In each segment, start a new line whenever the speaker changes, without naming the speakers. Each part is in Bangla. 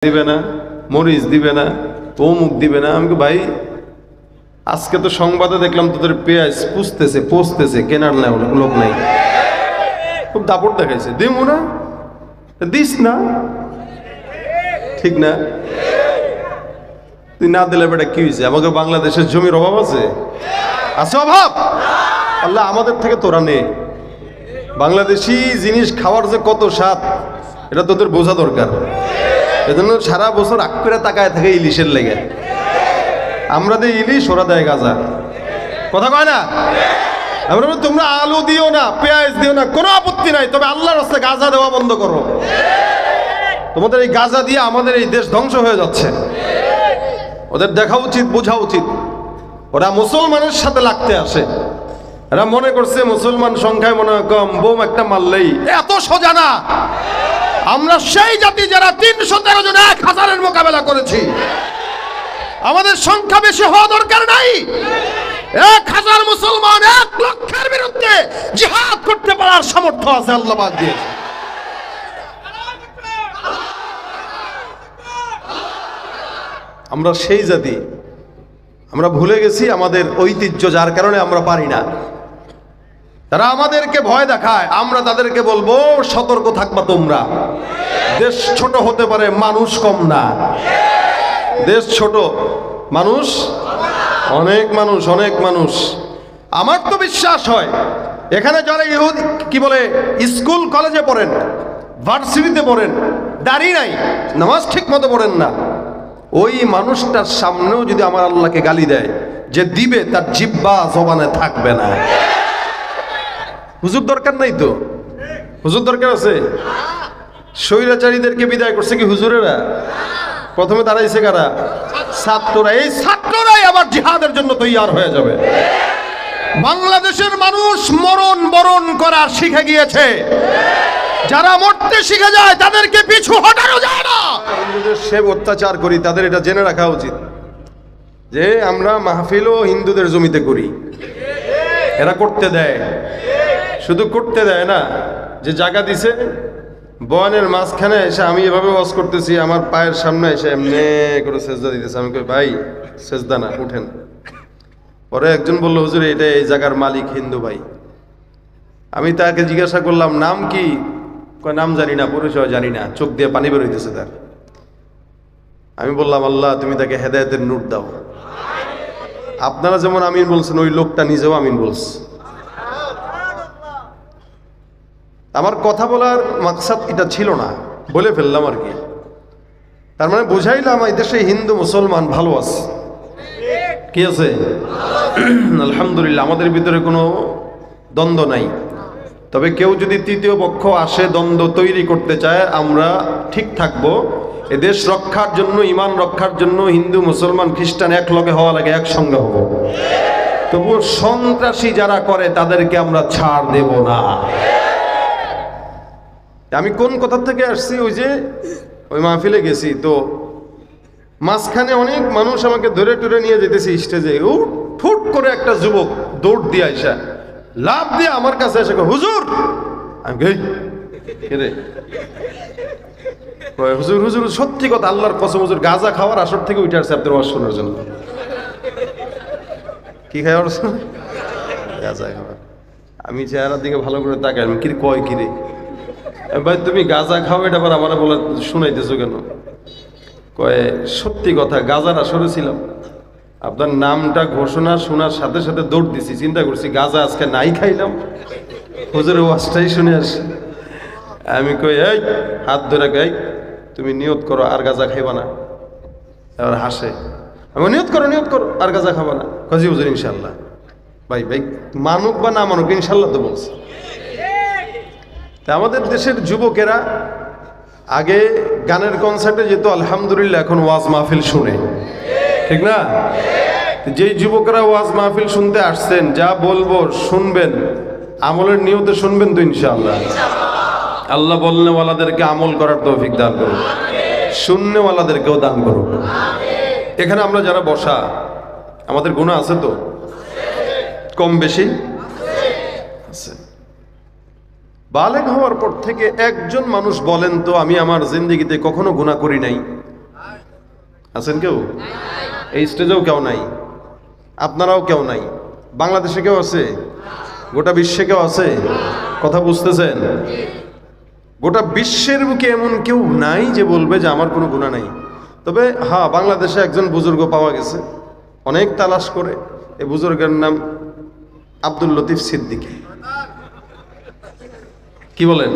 দিবে না, মরিচ দিবে না, অমুক দিবে না। আমি ভাই আজকে তো সংবাদে দেখলাম তোদের পেঁয়াজ পচতেছে কেনার না লোক নাই, খুব দাপট দেখাইছে। দিমু না, দিস না, ঠিক না? তুই না দিলে বেটা কি হয়েছে? আমাকে বাংলাদেশের জমির অভাব আছে? আছে অভাব? আল্লাহ আমাদের থেকে তোরা নে। বাংলাদেশি জিনিস খাওয়ার যে কত স্বাদ এটা তোদের বোঝা দরকার। এজন্য সারা বছর আগ করে তাকায় থাকে ইলিশের লেগে। আমরা দেই ইলিশ, ওরা দেয় গাজা। কথা কয় না? আমরা তোমরা আলু দিও না, পেঁয়াজ দিও না, কোনো আপত্তি নাই, তবে আল্লাহর রাস্তায় গাজা দেওয়া বন্ধ করো। তোমাদের এই গাজা দিয়ে আমাদের এই দেশ ধ্বংস হয়ে যাচ্ছে। ওদের দেখা উচিত, বোঝা উচিত। ওরা মুসলমানের সাথে লাগতে আসে। এরা মনে করছে মুসলমান সংখ্যায় মনে হয় কম, বোম একটা মারলেই। এত সোজা না। আমরা সেই জাতি যারা ৩১৩ জন ১,০০০-এর মোকাবেলা করেছি। আমাদের সংখ্যা বেশি হওয়া দরকার নাই। ১,০০০ মুসলমান ১,০০,০০০-এর বিরুদ্ধে জিহাদ করতে পারার সামর্থ্য আছে আল্লাহ পাক দিয়েছে। আমরা সেই জাতি, আমরা ভুলে গেছি আমাদের ঐতিহ্য, যার কারণে আমরা পারি না। তারা আমাদেরকে ভয় দেখায়, আমরা তাদেরকে বলবো সতর্ক থাকবা তোমরা। দেশ ছোট হতে পারে, মানুষ কম না। দেশ ছোট, মানুষ অনেক, অনেক মানুষ। আমার তো বিশ্বাস হয় এখানে যারা ইহুদি কি বলে স্কুল কলেজে পড়েন, ভার্সিটিতে পড়েন, দাড়ি নাই, নামাজ ঠিক মতো পড়েন না, ওই মানুষটার সামনেও যদি আমার আল্লাহকে গালি দেয়, যে দিবে তার জিহ্বা জবানে থাকবে না। হুজুর দরকার নাই তো? হুজুর দরকার আছে? স্বৈরাচারীদেরকে বিদায় করছে কি হুজুরেরা? প্রথমে দাঁড়াইছে কারা? ছাত্ররা। এই ছাত্ররাই আবার জিহাদের জন্য তৈয়ার হয়ে যাবে। বাংলাদেশের মানুষ মরণ বরণ করা শিখে গিয়েছে। যারা মরতে শিখে যায় তাদেরকে পিছু হটানো যায় না। হিন্দুদের সে অত্যাচার করি, তাদের এটা জেনে রাখা উচিত যে আমরা মাহফিলও হিন্দুদের জমিতে করি। এরা করতে দেয়, শুধু করতে দেয় না, যে জায়গা দিছে বয়ানের মাঝখানে এসে আমি এভাবে ওয়াজ করতেছি, আমার পায়ের সামনে এসে এমনি করে সেজদা দিতেছে। আমি কই ভাই সেজদা না, উঠেন। পরে একজন বলল হুজুর এটা এই জায়গার মালিক হিন্দু ভাই। আমি তাকে জিজ্ঞাসা করলাম নাম কি? কয় নাম জানি না, পরিচয় জানি না। চোখ দিয়ে পানি বের হইতেছে তার। আমি বললাম আল্লাহ তুমি তাকে হেদায়েতের নূর দাও। আপনারা যেমন আমিন বলছেন, ওই লোকটা নিজেও আমিন বলছে। আমার কথা বলার মাকসাদ এটা ছিল না, বলে ফেললাম আর কি। তার মানে বুঝাইলাম এই দেশে হিন্দু মুসলমান ভালো আছে। কি আছে? আলহামদুলিল্লাহ, আমাদের ভিতরে কোনো দ্বন্দ্ব নাই। তবে কেউ যদি তৃতীয় পক্ষ আসে, দ্বন্দ্ব তৈরি করতে চায়, আমরা ঠিক থাকবো। এ দেশ রক্ষার জন্য, ইমান রক্ষার জন্য হিন্দু মুসলমান খ্রিস্টান এক লগে হওয়া লাগে, একসঙ্গে হব। তবুও সন্ত্রাসী যারা করে তাদেরকে আমরা ছাড় দেব না। আমি কোন কথা থেকে আসছি, ওই যে ওই মাহফিলে গেছি তো মাঝখানে অনেক মানুষ আমাকে ধরে টুরে নিয়ে যেতেছি স্টেজে। ফুট করে একটা যুবক দৌড় দিয়ে আইসা লাভ দিয়ে আমার কাছে এসে হুজুর। আমি রে হুজুর, হুজুর সত্যি কথা, আল্লাহর কসম হুজুর গাঁজা খাওয়ার আসর থেকে উঠে আসছে আপনার ওয়াজ শোনার জন্য। কি খাওয়ার? গাঁজা খাওয়ার। আমি চেহারার দিকে ভালো করে তাকাই, আমি কি কয় কি রে ভাই তুমি গাঁজা খাও, এটা আবার আমার বলে শুনাইতেছো কেন? কয়ে সত্যি কথা, গাঁজার আসরে ছিলাম, আপনার নামটা ঘোষণা শোনার সাথে সাথে দৌড় দিছি। চিন্তা করছি গাঁজা আজকে নাই খাইলাম, হুজুরের ওয়াজটাই শুনে আসি। আমি কই এই হাত ধরে গাই, তুমি নিয়ত করো আর গাঁজা খাইবা না। এবার হাসে। আমি নিয়ত করো আর গাঁজা খাবা না। কাজী হুজুর ইনশাল্লাহ। ভাই মানুক বা না মানুক ইনশাল্লাহ তো বলছে। আমাদের দেশের যুবকেরা আগে গানের কনসার্টে যেত, আলহামদুলিল্লাহ এখন ওয়াজ মাহফিল শুনে, ঠিক না? যেই যুবকরা ওয়াজ মাহফিল শুনতে আসছেন, যা বলবো শুনবেন, আমলের নিয়তে শুনবেন তো ইনশাআল্লাহ। আল্লাহ বলনেওয়ালাদেরকে আমল করার তৌফিক দান করুন, শুননেওয়ালাদেরকেও দান করুন। এখানে আমরা যারা বসা, আমাদের গুনাহ আছে তো? কম বেশি আছে। বালেগ হওয়ার পর থেকে একজন মানুষ বলেন তো আমি আমার জিন্দেগিতে কখনো গুনাহ করি নাই? আছেন কেউ? এই স্টেজেও কেউ নাই, আপনারাও কেউ নাই, বাংলাদেশে কেউ আছে? গোটা বিশ্বে কেউ আছে? কথা বুঝতেছেন? গোটা বিশ্বের বুকে এমন কেউ নাই যে বলবে যে আমার কোনো গুনাহ নাই। তবে হ্যাঁ, বাংলাদেশে একজন বুজুর্গ পাওয়া গেছে, অনেক তালাশ করে। এই বুজুর্গের নাম আব্দুল লতিফ সিদ্দিকী। কি বলেন?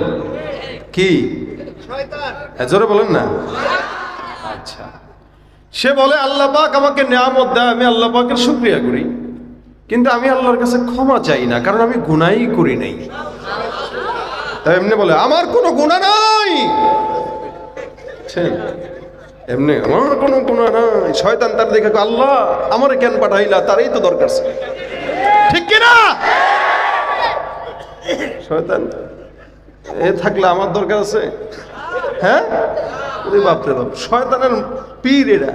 কি জোরে বলেন না? আচ্ছা, সে বলে আল্লাহ পাক আমাকে নিয়ামত দেয়, আমি আল্লাহ পাকের শুকরিয়া করি, কিন্তু আমি আল্লাহর কাছে ক্ষমা চাই না, কারণ আমি গুনাহই করি নাই। তাই এমনি বলে আমার কোনো গুনাহ নাই, এমনি আমার কোনো গুনাহ নাই। শয়তান তার দেখে আল্লাহ আমারে কেন পাঠাইলা, তারই তো দরকার ছিল, ঠিক কিনা? শয়তান এ থাকলে আমার দরকার আছে? হ্যাঁ, বাপরে বাপ, শয়তানের পীর এরা।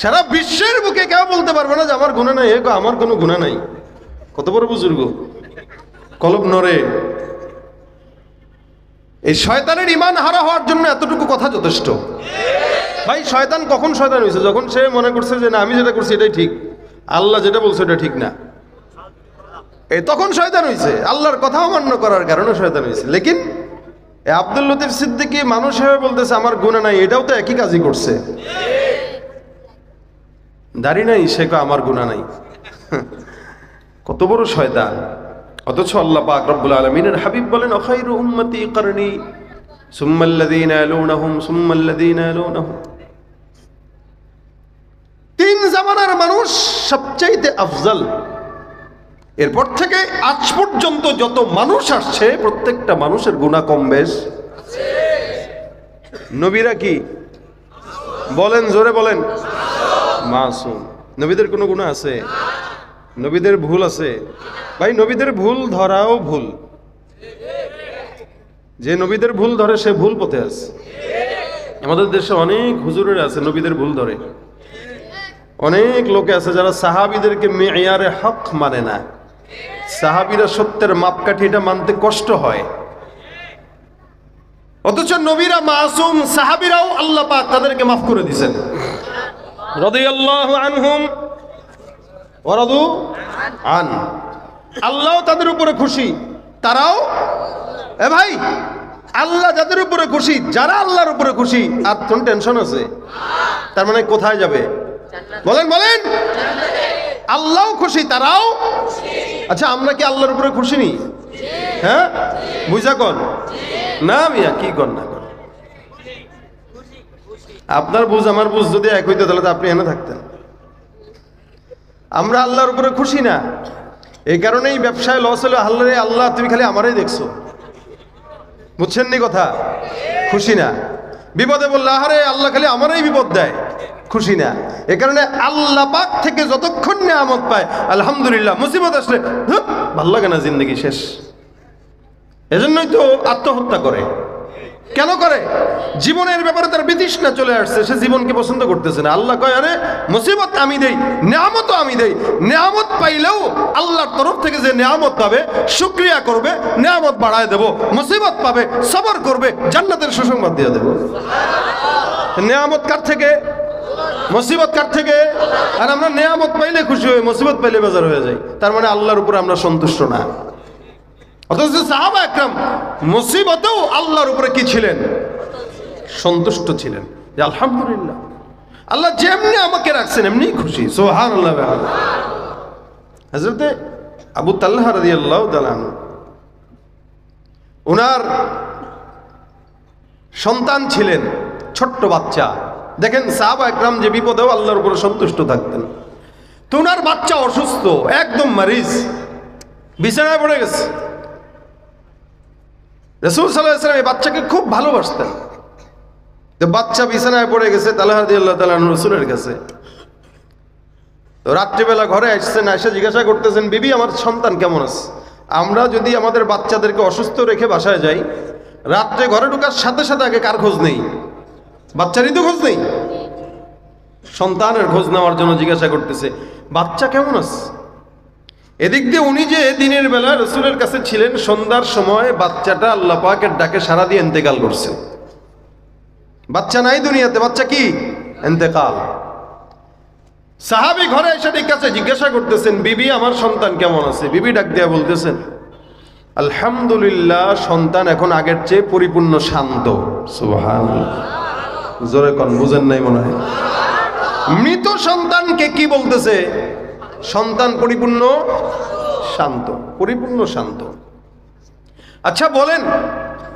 সারা বিশ্বের বুকে কেউ বলতে পারবে না যে আমার গুনাহ নাই, আমার কোনো গুনাহ নাই। কত বড় বুজুর্গ, কলব নড়ে। এই শয়তানের ঈমান হারা হওয়ার জন্য এতটুকু কথা যথেষ্ট। ভাই, শয়তান কখন শয়তান হয়েছে? যখন সে মনে করছে যে না, আমি যেটা করছি এটাই ঠিক, আল্লাহ যেটা বলছে এটা ঠিক না, এই তখন শয়তান হয়েছে। আল্লাহর কথা অমান্য করার কারণে শয়তান হয়েছে। লেকিন আব্দুল লতিফ সিদ্দিকী মানুষ হয়ে বলতেছে আমার গুনাহ নাই, এটাও তো একই কাজই করছে। দাড়ি নাই, সে আমার গুনাহ নাই। কত বড় শয়তান! অথচ আল্লাহ পাক রব্বুল আলামিনের হাবিব বলেন খায়রু উম্মতি করনি সুম্মাল্লাযীনা ইয়ালুনহুম সুম্মাল্লাযীনা ইয়ালুনহুম। তিন জামানার মানুষ সবচাইতে আফজল। এরপর থেকে আজ পর্যন্ত যত মানুষ আসছে প্রত্যেকটা মানুষের গুনাহ কম বেশ। নবীরা কি বলেন? জোরে বলেন। মাসুম। নবীদের কোনো গুনাহ আছে? নবীদের ভুল আছে? ভাই, নবীদের ভুল ধরাও ভুল। যে নবীদের ভুল ধরে সে ভুল পথে আছে। আমাদের দেশে অনেক হুজুরের আছে নবীদের ভুল ধরে। অনেক লোকে আছে যারা সাহাবীদেরকে মেয়ারে হক মানে না। সাহাবীরা সত্যের মাপকাঠি, এটা মানতে কষ্ট হয়। অথচ নবীরা মাসুম, সাহাবীরাও আল্লাহ পাক তাদেরকে মাফ করে দিয়েছেন। রাদিয়াল্লাহু আনহুম ওয়া রাদু আন। আল্লাহ তাদের উপরে খুশি, তারাও। এ ভাই, আল্লাহ যাদের উপরে খুশি, যারা আল্লাহর উপরে খুশি, আর কোন টেনশন আছে? তার মানে কোথায় যাবে? বলেন বলেন। আল্লাহও খুশি, তারাও। আচ্ছা, আমরা কি আল্লাহর উপরে খুশি নি? হ্যাঁ, বুঝা কন না মিয়া, কি কন না কন। আপনার বুঝ আমার বুঝ যদি এক হইতো তাহলে তো আপনি এনে থাকতেন। আমরা আল্লাহর উপরে খুশি না, এই কারণেই ব্যবসায় লস হলো। আল্লাহ তুমি খালি আমারই দেখছো, বুঝছেন নি কথা? খুশি না। বিপদে বললে আহারে আল্লাহ খালি আমারই বিপদ দেয়, খুশি না। এ কারণে আল্লাহ পাক থেকে যতক্ষণ নিয়ামত পায় আলহামদুলিল্লাহ, মুসিবত আসলে ভাল লাগে না, জিন্দগি শেষ। এজন্যই তো আত্মহত্যা করে। কেন করে? জীবনের ব্যাপারে তার বিতৃষ্ণা চলে আসছে, সে জীবনকে পছন্দ করতেছে না। আল্লাহ কয় আরে মুসিবত আমি দেই, নিয়ামতও আমি দেই। নিয়ামত পাইলেও আল্লাহর তরফ থেকে যে নিয়ামত পাবে শুকরিয়া করবে, নিয়ামত বাড়ায় দেব। মুসিবত পাবে, সবর করবে, জান্নাতের সুসংবাদ দিয়ে দেব। নিয়ামত কার থেকে? মুসিবত কার থেকে? আর আমরা নিয়ামত পাইলে খুশি হই, মুসিবত পাইলে বেজার হয়ে যাই। তার মানে আল্লাহর উপরে আমরা সন্তুষ্ট না। অথচ সাহাবা একরাম মুসিবতেও আল্লাহর উপরে কি ছিলেন? সন্তুষ্ট ছিলেন। যে আলহামদুলিল্লাহ, আল্লাহ যেমনি আমাকে রাখছেন এমনি খুশি। সুবহানাল্লাহ। হযরতে আবু তালহা রাদিয়াল্লাহু তাআলা আনহু, ওনার সন্তান ছিলেন ছোট্ট বাচ্চা। দেখেন সাহাবা একরাম যে বিপদেও আল্লাহর উপরে সন্তুষ্ট থাকতেন। তো ওনার বাচ্চা অসুস্থ, একদম মারিজ, বিছানায় পড়ে গেছে। রাসূল সাল্লাল্লাহু আলাইহি ওয়াসাল্লাম এই বাচ্চাকে খুব ভালোবাসতেন। তো বাচ্চা বিছানায় পড়ে গেছে, তালহা রাদিয়াল্লাহু তাআলা আনহু রাসূলের কাছে। তো রাত্রিবেলা ঘরে আসছেন, এসে জিজ্ঞাসা করতেছেন, বিবি আমার সন্তান কেমন আছে? আমরা যদি আমাদের বাচ্চাদেরকে অসুস্থ রেখে বাসায় যাই, রাত্রে ঘরে ঢোকার সাথে সাথে আগে কার খোঁজ নেই? বাচ্চারই তো খোঁজ নেই। সন্তানের খোঁজ নেওয়ার জন্য জিজ্ঞাসা করতেছে বাচ্চা কেমন আছে। এদিক দিয়ে উনি যে দিনের বেলা রাসূলের কাছে ছিলেন, সন্ধ্যার সময় বাচ্চাটা আল্লাহ পাকের ডাকে সাড়া দিয়ে ইন্তেকাল করছে। বাচ্চা নাই দুনিয়াতে, বাচ্চা কি? ইন্তেকাল। সাহাবী ঘরে এসে জিজ্ঞাসা করতেছেন, বিবি আমার সন্তান কেমন আছে? বিবি ডাক দিয়া বলতেছেন, আলহামদুলিল্লাহ, সন্তান এখন আগের চেয়ে পরিপূর্ণ শান্ত। সুবহানাল্লাহ, জোরে কোন, বুঝেন নাই মনে হয়। মৃত সন্তানকে কি বলতেছে? সন্তান পরিপূর্ণ শান্ত, পরিপূর্ণ শান্ত। আচ্ছা বলেন,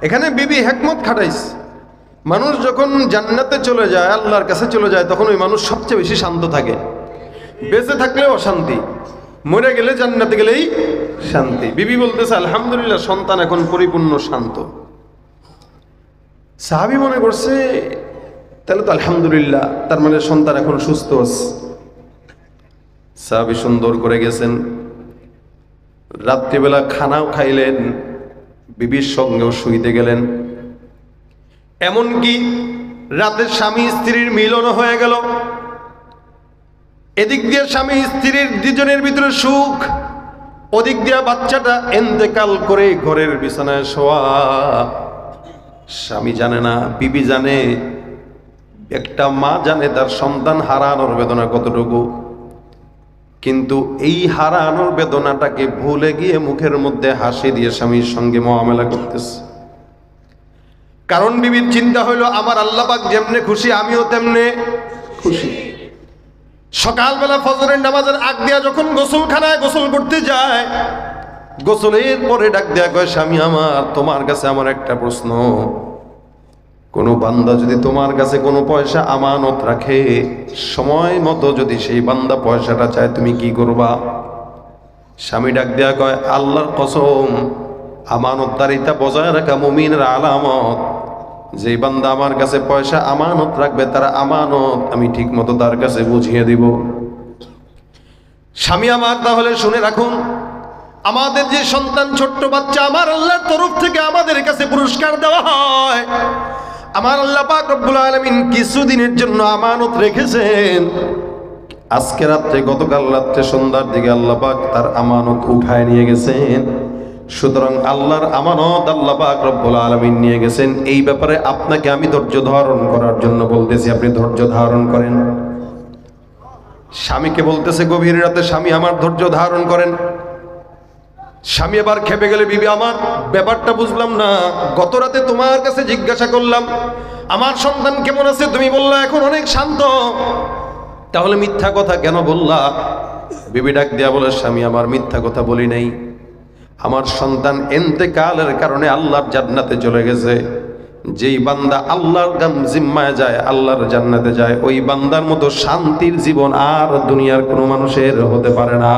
এখানে বিবি হিকমত খাটাইছে। মানুষ যখন জান্নাতে চলে যায়, আল্লাহর কাছে চলে যায়, তখন ওই মানুষ সবচেয়ে বেশি শান্ত থাকে। বেঁচে থাকলেও অশান্তি, মরে গেলে জান্নাতে গেলেই শান্তি। বিবি বলতেছে আলহামদুলিল্লাহ, সন্তান এখন পরিপূর্ণ শান্ত। সাহাবী মনে করছে তাহলে তো আলহামদুলিল্লাহ, তার মানে সন্তান এখন সুস্থ আছে। সাহাবী সুন্দর করে গেছেন, রাত্রিবেলা খানাও খাইলেন, বিবির সঙ্গেও শুইতে গেলেন। এমনকি রাতে স্বামী স্ত্রীর মিলন হয়ে গেল। এদিক দিয়ে স্বামী স্ত্রীর দুজনের ভিতরে সুখ, ওদিক দিয়ে বাচ্চাটা ইন্তেকাল করে ঘরের বিছানায় শোয়া। স্বামী জানে না, বিবি জানে, একটা মা জানে তার সন্তান হারানোর বেদনা কতটুকু। কিন্তু এই হারানোর বেদনাটাকে ভুলে গিয়ে মুখের মধ্যে হাসি দিয়ে স্বামীর সঙ্গে মুআমালা করতেছে। কারণ বিবির চিন্তা হইল, আমার আল্লাহ পাক যেমনে খুশি আমিও তেমনে খুশি। সকালবেলা ফজরের নামাজের আগ দিয়া যখন গোসলখানায় গোসল করতে যায়, গোসলের পরে ডাক দেয়া কয়, স্বামী আমার, তোমার কাছে আমার একটা প্রশ্ন। কোনো বান্দা যদি তোমার কাছে কোনো পয়সা আমানত রাখে, সময় মতো যদি সেই বান্দা পয়সাটা চায়, তুমি কি করবা? স্বামী ডাক দেয়া কয়, আল্লাহর কসম, আমানতদারিতা বজায় রাখা মুমিনের আলামত। যে বান্দা আমার কাছে পয়সা আমানত রাখবে, তারা আমানত আমি ঠিক মতো তার কাছে বুঝিয়ে দিব। স্বামী আমার, তাহলে শুনে রাখুন, আমাদের যে সন্তান, ছোট্ট বাচ্চা, আমার আল্লাহর তরফ থেকে আমাদের কাছে পুরস্কার দেওয়া হয়। আমার আল্লাহ পাক রব্বুল আলামিন কিছুদিনের জন্য আমানত রেখেছেন। আজকে রাত্রে, গতকাল রাত্রে সন্ধ্যার দিকে আল্লাহ পাক তার আমানত উঠায় নিয়ে গেছেন। সুতরাং আল্লাহর আমানত আল্লাহ পাক রব্বুল আলামিন নিয়ে গেছেন। এই ব্যাপারে আপনাকে আমি ধৈর্য ধারণ করার জন্য বলতেছি, আপনি ধৈর্য ধারণ করেন। স্বামীকে বলতেছে গভীর রাতে, স্বামী আমার, ধৈর্য ধারণ করেন। স্বামী এবার খেপে গেলে, বিবি আমার, ব্যাপারটা বুঝলাম না। গত রাতে তোমার কাছে জিজ্ঞাসা করলাম আমার সন্তান কেমন আছে, তুমি বললা এখন অনেক শান্ত, তাহলে মিথ্যা কথা কেন বললা? বিবি ডাক দিয়া বলে, স্বামী আমার, মিথ্যা কথা বলি নাই। আমার সন্তান ইন্তেকালের কারণে আল্লাহর জান্নাতে চলে গেছে। যেই বান্দা আল্লাহর জিম্মায় যায়, আল্লাহর জান্নাতে যায়, ওই বান্দার মতো শান্তির জীবন আর দুনিয়ার কোনো মানুষের হতে পারে না।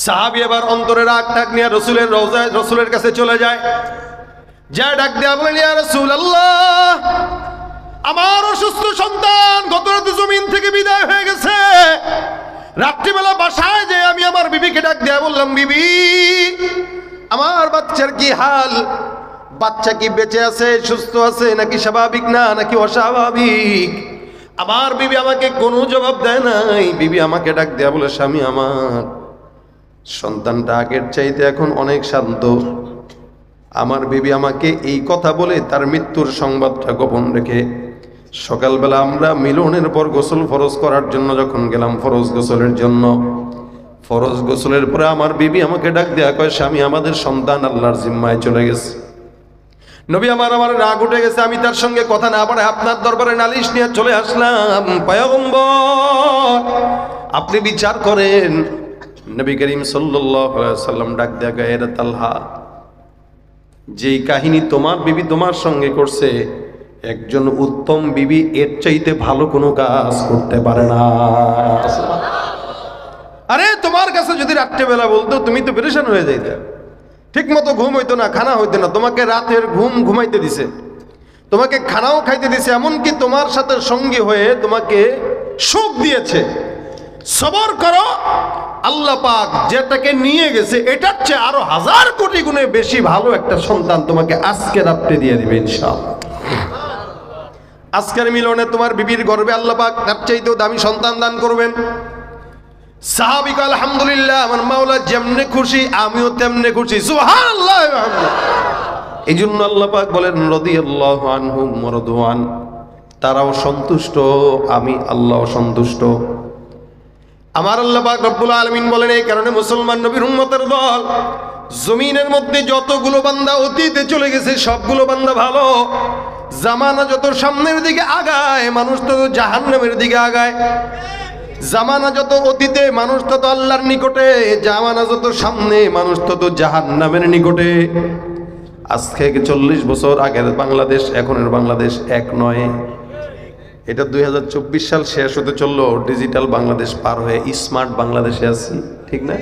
সাহাবী এবার অন্তরে রাগ টাক নিয়ে রসুলের রওজায়, রসুলের কাছে চলে যায়। যা ডাক দেয়া বলেন, ইয়া রাসূলুল্লাহ, আমার অসুস্থ সন্তান গত রাতে জমিন থেকে বিদায় হয়ে গেছে। রাত্রিবেলা বাসায় যে আমি আমার বিবিকে ডাক দেয়া বললাম, বিবি আমার বাচ্চার কি হাল? বাচ্চা কি বেঁচে আছে, সুস্থ আছে, নাকি স্বাভাবিক না, নাকি অস্বাভাবিক? আমার বিবি আমাকে কোনো জবাব দেয় নাই। বিবি আমাকে ডাক দেয়া বলে, স্বামী আমার, সন্তানটা আগের চাইতে এখন অনেক শান্ত। আমার বিবি আমাকে এই কথা বলে তার মৃত্যুর সংবাদটা গোপন রেখে সকালবেলা আমরা মিলনের পর গোসল ফরজ করার জন্য যখন গেলাম, ফরজ গোসলের জন্য, ফরজ গোসলের পরে আমার বিবি আমাকে ডাক দেয়া কয়, স্বামী আমাদের সন্তান আল্লাহর জিম্মায় চলে গেছে। নবী আমার রাগ উঠে গেছে। আমি তার সঙ্গে কথা না বলে আপনার দরবারে নালিশ নিয়ে চলে আসলাম। পয়গম্বর, আপনি বিচার করেন। নবী করিম সাল্লাল্লাহু আলাইহি ওয়াসাল্লাম ডাক দেয়া কয়, এরা তালহা, যেই কাহিনী তোমার বিবি তোমার সঙ্গে করছে, একজন উত্তম বিবি এর চাইতে ভালো কোনো কাজ করতে পারে না। আরে তোমার কাছে যদি রাত্রেবেলা বলতো, তুমি তো পেরেশান হয়ে যাইতে, ঠিক মতো ঘুম হইতো না, খানা হইতো না। তোমাকে রাতের ঘুম ঘুমাইতে দিছে, তোমাকে খানাও খাইতে দিছে, এমনকি তোমার সাথে সঙ্গী হয়ে তোমাকে সুখ দিয়েছে। সবর করো, আল্লাহ পাক যেটাকে নিয়ে গেছে এটার চেয়ে আরো 1000 কোটি গুণে বেশি ভালো একটা সন্তান তোমাকে আজকে রাত্রে দিয়ে দিবে ইনশাআল্লাহ। আজকের মিলনে তোমার বিবির গর্ভে আল্লাহ পাক তার চাইতেও দামি সন্তান দান করবেন। সাহাবী কয়, আলহামদুলিল্লাহ, আমার মাওলা যেমনে খুশি আমিও তেমনে খুশি। সুবহানাল্লাহ। এই জন্য আল্লাহ পাক বলেন রাদিয়াল্লাহু আনহুম ওয়া রাদু আন, তারাও সন্তুষ্ট, আমি আল্লাহ সন্তুষ্ট। আমার আল্লাহ পাক রব্বুল আলামিন বলেন এই কারণে মুসলমান নবীর উম্মতের দল, জমিনের মধ্যে যতগুলো বান্দা অতীতে চলে গেছে সবগুলো বান্দা ভালো। জামানা যত সামনের দিকে আগায় মানুষ তত জাহান্নামের দিকে আগায়। জামানা যত অতীতে মানুষ তত আল্লাহর নিকটে, জামানা যত সামনে মানুষ তত জাহান্নামের নিকটে। আজ থেকে 40 বছর আগের বাংলাদেশ এখনের বাংলাদেশ এক নয়। এটা 2024 সাল শেষ হতে চললো, ডিজিটাল বাংলাদেশ পার হয়ে স্মার্ট বাংলাদেশে আছি, ঠিক না?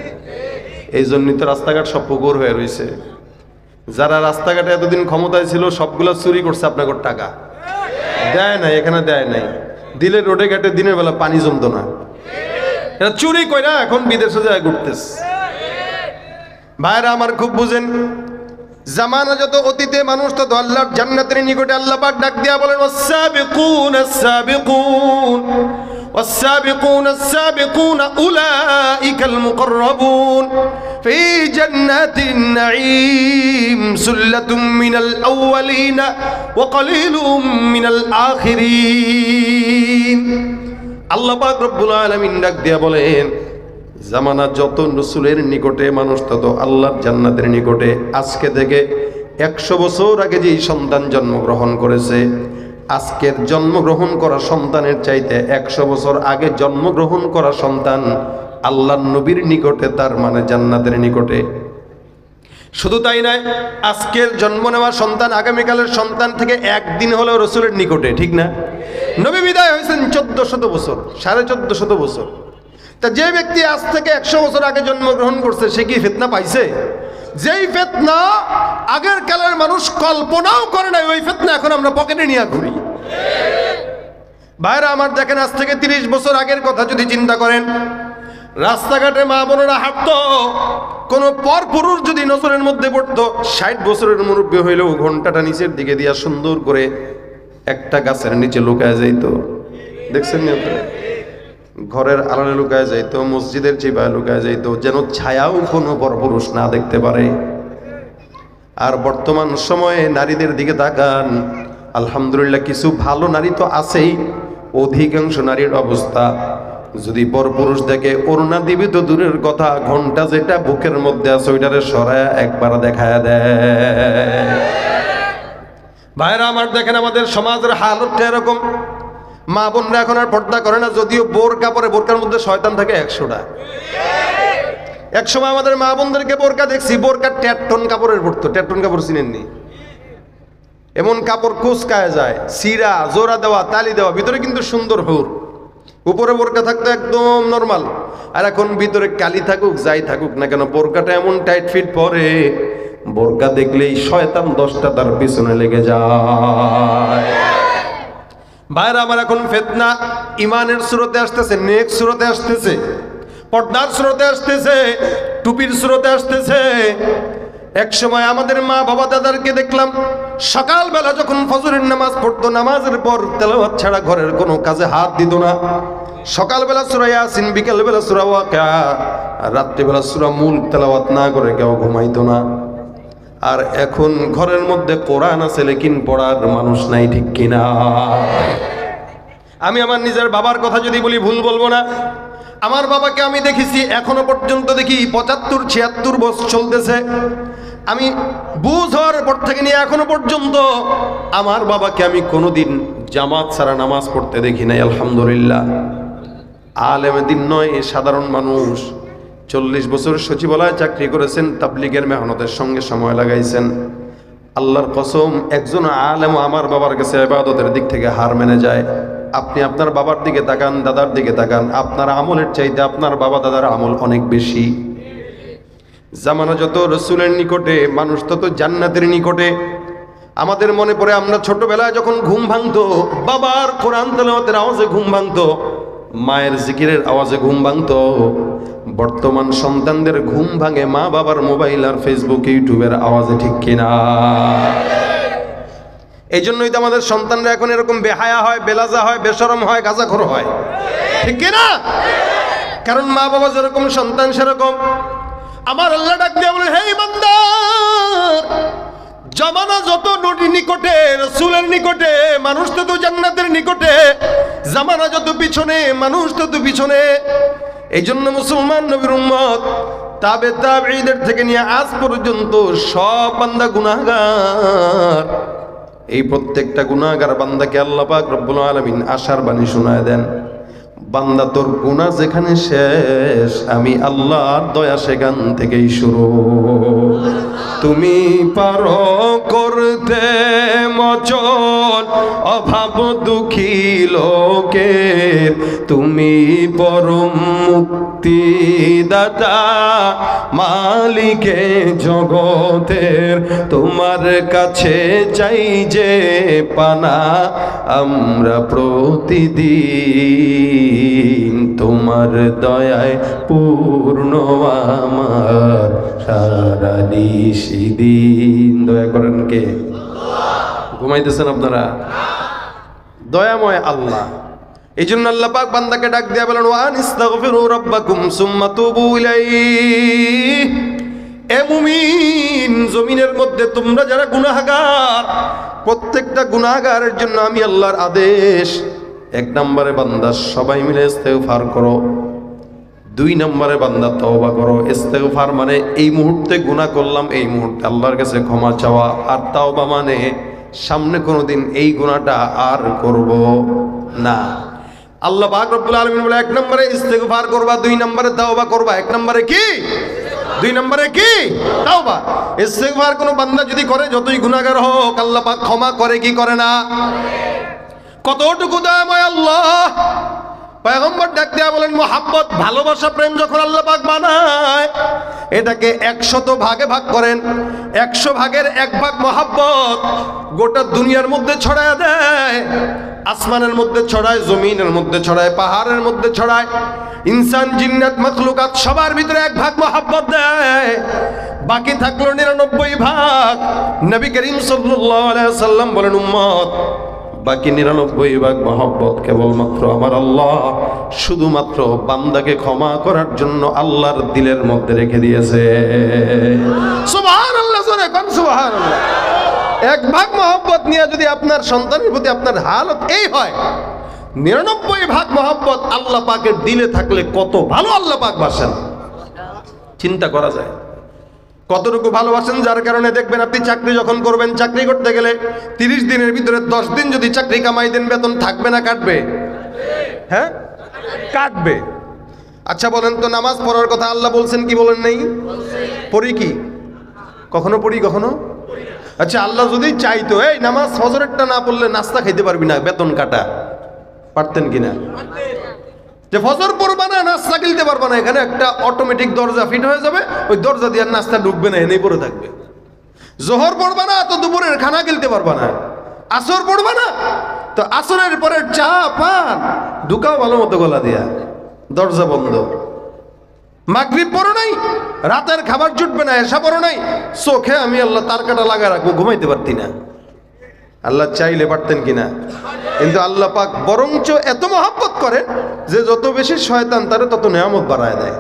এই জন্যই তো রাস্তাঘাট সব পুকুর হয়ে রয়েছে। যারা রাস্তাঘাটে এতদিন ক্ষমতায় ছিল সবগুলো চুরি করছে আপনাকে টাকা দেয় নাই, এখানে দেয় নাই, দিলে রোডে ঘাটে দিনের বেলা পানি জমতো না, এটা চুরি কইরা এখন বিদেশে যায় ঘুরতেছে। ভাইরা আমার খুব বুঝেন, জামানা যত অতীতে মানুষ তত আল্লাহর জান্নাতের নিকটে। আল্লাহ পাক ডাক দিয়া বলেন ওয়াস-সাবিকুন আস-সাবিকুন ওয়াস-সাবিকুন আস-সাবিকুন উলাইকাল মুকাররাবুন ফি জান্নাতিন নাঈম সুল্লাতুম মিনাল আউয়ালিনা ওয়া কালিলুম মিনাল আখিরিন। আল্লাহ পাক রব্বুল আলামিন ডাক দিয়া বলেন জামানা যত রসুলের নিকটে মানুষ তত আল্লাহর জান্নাতের নিকটে। আজকে থেকে 100 বছর আগে যেই সন্তান জন্মগ্রহণ করেছে, আজকের জন্মগ্রহণ করা সন্তানের চাইতে 100 বছর আগে জন্মগ্রহণ করা সন্তান আল্লাহর নবীর নিকটে, তার মানে জান্নাতের নিকটে। শুধু তাই নয়, আজকের জন্ম নেওয়া সন্তান আগামীকালের সন্তান থেকে একদিন হলেও রসুলের নিকটে, ঠিক না? নবী বিদায় হয়েছেন 1400 বছর, 1450 বছর। তা যে ব্যক্তি আজ থেকে 100 বছর আগে জন্মগ্রহণ করছে সে কি ফিতনা পাইছে? যেই ফিতনা আগের কালের মানুষ কল্পনাও করে নাই, ওই ফিতনা এখন আমরা পকেটে নিয়ে ঘুরি। ভাইরা আমার দেখেন, আজ থেকে 30 বছর আগের কথা যদি চিন্তা করেন, রাস্তাঘাটে মা বোনেরা হাঁটতো, কোনো পর পুরুষ যদি নজরের মধ্যে পড়তো, 60 বছরের মুরব্বী হইলেও ঘন্টাটা নিচের দিকে দিয়া সুন্দর করে একটা গাছের নিচে লুকায় যাইত। দেখছেন না? ঘরের আড়ালে লুকায় যাইতো, মসজিদের চিবায় লুকায় যাইতো, যেন ছায়াও কোনো পরপুরুষ না দেখতে পারে। আর বর্তমান সময়ে নারীদের দিকে তাকান, আলহামদুলিল্লাহ কিছু ভালো নারী তো আছেই, অধিকাংশ নারীর অবস্থা যদি পরপুরুষ দেখে ওড়না দিবি তো দূরের কথা, ঘন্টা যেটা বুকের মধ্যে আছে ওইটারে সরায়া একবার দেখায় দেয়। ভাইরা আমার দেখেন, আমাদের সমাজের হালতটা এরকম। মা বোনরা এখন আর পর্দা করে না, যদিও বোরকা পরে, বোরকার মধ্যে শয়তান থাকে 100টা। এক সময় আমাদের মা বোনদেরকে বোরকা দেখছি, বোরকা ট্যাটন কাপড়ের পড়তো। ট্যাটন কাপড় চিনেননি? এমন কাপড় কুচকায় যায়, সিরা জোড়া দেওয়া, তালি দেওয়া, ভিতরে কিন্তু সুন্দর হুর। উপরে বোরকা থাকতো একদম নর্মাল, আর এখন ভিতরে কালি থাকুক যাই থাকুক না কেন, বোরকাটা এমন টাইট ফিট পরে, বোরকা দেখলেই শয়তান 10টা তার পিছনে লেগে যায়। ভাইরা আমার, এখন ফিতনা ইমানের সুরতে আসতেছে, নেক সুরতে আসতেছে, পর্দার সুরতে আসতেছে, টুপির সুরতে আসতেছে। এক সময় আমাদের মা বাবা দাদারকে দেখলাম সকালবেলা যখন ফজরের নামাজ পড়তো, নামাজের পর তেলাওয়াত ছাড়া ঘরের কোনো কাজে হাত দিত না। সকালবেলা সূরা ইয়াসিন, বিকেলবেলা সূরা ওয়াকিয়া, আর রাত্রিবেলা সূরা মুলক তেলাওয়াত না করে কেউ ঘুমাইতো না। আর এখন ঘরের মধ্যে কোরআন আছে, লেকিন পড়ার মানুষ নাই, ঠিক কিনা? আমি আমার নিজের বাবার কথা যদি বলি ভুল বলবো না। আমার বাবাকে আমি দেখেছি, এখনো পর্যন্ত দেখি 75-76 বছর চলতেছে। আমি বুঝ হওয়ার পর থেকে নিয়ে এখনো পর্যন্ত আমার বাবাকে আমি কোনোদিন জামাত ছাড়া নামাজ পড়তে দেখি নাই, আলহামদুলিল্লাহ। আলেম দিন নয়, সাধারণ মানুষ। 40 বছর সচিবালয়ে চাকরি করেছেন, তাবলিগের মেহনতের সঙ্গে সময় লাগাইছেন। আল্লাহর কসম, একজন আলেম আমার বাবার কাছে ইবাদতের দিক থেকে হার মেনে যায়। আপনি আপনার বাবার দিকে তাকান, দাদার দিকে তাকান, আপনার আমলের চাইতে আপনার বাবা দাদার আমল অনেক বেশি। জামানা যত রসুলের নিকটে, মানুষ তত জান্নাতের নিকটে। আমাদের মনে পড়ে আমরা ছোটবেলায় যখন ঘুম ভাঙতো, বাবার কোরআন তেলাওয়াতের আওয়াজে ঘুম ভাঙতো, মায়ের জিকিরের আওয়াজে ঘুম ভাঙতো। বর্তমান সন্তানদের ঘুম ভাঙে মা বাবার মোবাইল আর ফেসবুক ইউটিউবের আওয়াজে, ঠিক কিনা? এই জন্যই তো আমাদের সন্তানরা এখন এরকম বেহায়া হয়, বেলাজা হয়, বেশরম হয়, গাঁজাখোর হয়, ঠিক কিনা? কারণ মা বাবা যেরকম সন্তান সেরকম। আমার আল্লাহ ডাক দিয়ে বলে, হে ইমানদার, জামানা যত নবীর নিকটে, রাসূলের নিকটে, মানুষ তত জান্নাতের নিকটে, জামানা যত পিছনে, মানুষ তত পিছনে। এই জন্য মুসলমান নবীর উম্মত তাবেঈদের থেকে নিয়ে আজ পর্যন্ত সব বান্দা গুনাহগার। এই প্রত্যেকটা গুনাহগার বান্দাকে আল্লাহ পাক রব্বুল আলামিন আশার বাণী শোনায় দেন, বান্দা তোর গুনাহ যেখানে শেষ, আমি আল্লাহর দয়া সেখান থেকেই শুরু। তুমি পারো করতে মোচন অভাব দুঃখী লোকের, তুমি পরম মুক্তিদাতা মালিকে জগতের, তোমার কাছে চাই যে পানা আমরা প্রতিদিন, তোমার দয়ায় পূর্ণ আমার সারা নিশিদিন। দয়া করেন কে? ঘুমাইতেছেন আপনারা? দয়াময় আল্লাহ। এই জন্য আল্লাহ পাক বান্দাকে ডাক দিয়া বলেন, ওয়া আনিস্তাগফিরু রাব্বাকুম সুম্মা তুবু ইলাইহি। এ মুমিন, জমিনের মধ্যে তোমরা যারা গুনাহগার, প্রত্যেকটা গুনাহগারের জন্য আমি আল্লাহর আদেশ, 1 নম্বরে বান্দা সবাই মিলে ইস্তেগফার করো, 2 নম্বরে বান্দা তওবা করো। ইস্তেগফার মানে এই মুহূর্তে গুনাহ করলাম, এই মুহূর্তে আল্লাহর কাছে ক্ষমা চাওয়া। আর তওবা মানে সামনে কোনোদিন এই গুনাহটা আর করব না। আল্লাহ পাক রব্বুল আলামিন বলে 1 নম্বরে ইস্তেগফার করবা, 2 নম্বরে তওবা করবা। 1 নম্বরে কি? 2 নম্বরে কি? তওবা। ইস্তেগফার কোন বান্দা যদি করে, যতই গুনাহগার হোক, আল্লাহ পাক ক্ষমা করে কি করে না? কতটুকু দয়াময় আল্লাহ। পয়গম্বর ডাক দিয়া বলেন, মুহাব্বত, ভালোবাসা, প্রেম যখন আল্লাহ পাক বানায়, এটাকে 100 ভাগে ভাগ করেন। 100 ভাগের 1 ভাগ মুহাব্বত গোটা দুনিয়ার মধ্যে ছড়ায় দেয়। আসমানের মধ্যে ছড়ায়, জমিনের মধ্যে ছড়ায়, পাহাড়ের মধ্যে ছড়ায়, ইনসান জিন্নাত মাখলুকাত সবার ভিতরে 1 ভাগ মুহাব্বত দেয়। বাকি থাকলো 99 ভাগ। নবী করিম সাল্লাল্লাহু আলাইহি ওয়াসাল্লাম বলেন, উম্মত, বাকি 99 ভাগ মহব্বত কেবলমাত্র আমার আল্লাহ শুধুমাত্র বান্দাকে ক্ষমা করার জন্য আল্লাহর দিলের মধ্যে রেখে দিয়েছে। সুবহানাল্লাহ, জোরে কোন সুবহানাল্লাহ। 1 ভাগ মহব্বত নিয়ে যদি আপনার সন্তানের প্রতি আপনার হালত এই হয়, 99 ভাগ মহব্বত আল্লাহ পাকের দিলে থাকলে কত ভালো আল্লাহ পাক বাসেন, চিন্তা করা যায়। কতটুকু ভালোবাসেন, যার কারণে দেখবেন আপনি চাকরি যখন করবেন, চাকরি করতে গেলে 30 দিনের ভিতরে 10 দিন যদি চাকরি কামাই দেন, বেতন থাকবে না কাটবে? হ্যাঁ, কাটবে। আচ্ছা বলেন তো, নামাজ পড়ার কথা আল্লাহ বলছেন কি বলেন নাই? পড়ি কি? কখনো পড়ি, কখনো। আচ্ছা, আল্লাহ যদি চাইতো এই নামাজ ফজরেরটা না পড়লে নাস্তা খাইতে পারবি না, বেতন কাটা, পারতেন কিনা? যে ফজর পড়বা না, নাস্তা কিনতে পারবা না, এখানে একটা অটোমেটিক দরজা ফিট হয়ে যাবে, ওই দরজা দিয়ে নাস্তা ঢুকবে না, এনেই পড়ে থাকবে। জোহর পড়বা না তো দুপুরের খানা কিনতে পারবা না। আসর পড়বা না তো আসরের পরে চা পান ঢুকাও ভালো মতো গলা দিয়া, দরজা বন্ধ। মাগরিব পড়ো নাই, রাতের খাবার জুটবে না। এসা পড়ো নাই, চোখে আমি আল্লাহ তার কাটা লাগা রাখবো, ঘুমাইতে পারতি না। আল্লাহ চাইলে পারতেন কিনা? কিন্তু আল্লাহ পাক বরঞ্চ এত মহব্বত করেন যে যত বেশি শয়তান তারে তত নেয়ামত বাড়ায় দেয়।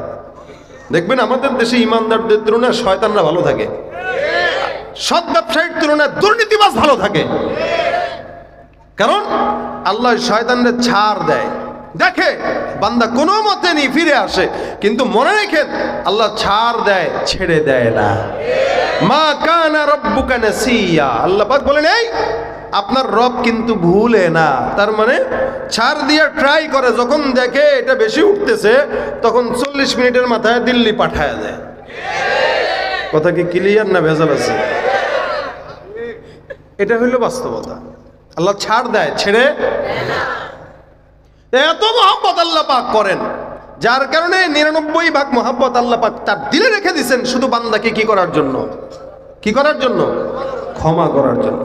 দেখবেন আমাদের দেশে ইমানদারদের তুলনায় শয়তানরা ভালো থাকে, সৎ ব্যবসায়ীর তুলনায় দুর্নীতিবাজ ভালো থাকে। কারণ আল্লাহ শয়তানরে ছাড় দেয়, দেখে বান্দা কোনো মতে নি ফিরে আসে, কিন্তু মনে রেখেন আল্লাহ ছাড় দেয়, ছেড়ে দেয় না। মা কানা রব্বুকা নাসিয়া, আল্লাহ পাক বলেন এই আপনার রব কিন্তু ভুলে না। তার মানে ছাড় দিয়ে ট্রাই করে, যখন দেখে এটা বেশি উঠতেছে তখন 40 মিনিটের মাথায় দিল্লি পাঠায় দেয়। কথা কি ক্লিয়ার না ভেজাল আছে? এটা হইল বাস্তবতা। আল্লাহ ছাড় দেয়, ছেড়ে না। এত মহব্বত আল্লাহ পাক করেন, যার কারণে 99 ভাগ মহব্বত আল্লাহ পাক তার দিলে রেখে দিয়েছেন শুধু বান্দাকে কি করার জন্য? কি করার জন্য? ক্ষমা করার জন্য।